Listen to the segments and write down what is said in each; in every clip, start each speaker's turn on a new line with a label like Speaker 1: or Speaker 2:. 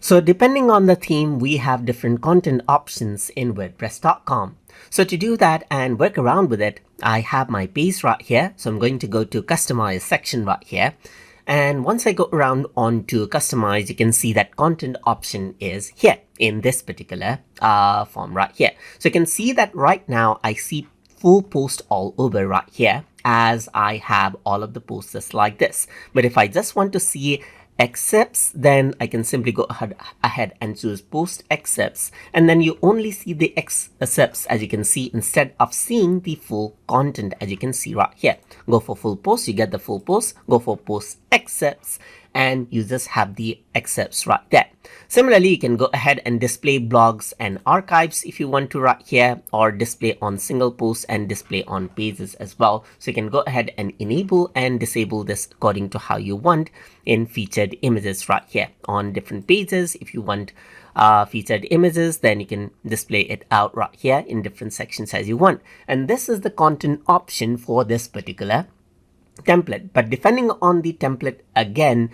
Speaker 1: So depending on the theme, we have different content options in wordpress.com. So to do that and work around with it, I have my page right here. So I'm going to go to customize section right here. And once I go around onto customize, you can see that content option is here in this particular form right here. So you can see that right now I see full post all over right here, as I have all of the posts just like this. But if I just want to see excerpts, then I can simply go ahead and choose post excerpts, and then you only see the excerpts, as you can see, instead of seeing the full content, as you can see right here. Go for full post, you get the full post. Go for post excerpts, and you just have the excerpts right there. Similarly, you can go ahead and display blogs and archives if you want to right here, or display on single posts and display on pages as well. So you can go ahead and enable and disable this according to how you want in featured images right here on different pages. If you want featured images, then you can display it out right here in different sections as you want. And this is the content option for this particular template, but depending on the template, again,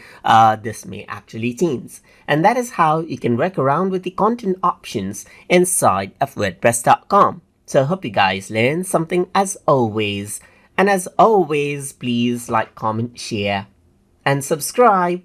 Speaker 1: this may actually change. And that is how you can work around with the content options inside of wordpress.com. So I hope you guys learned something as always. And as always, please like, comment, share, and subscribe.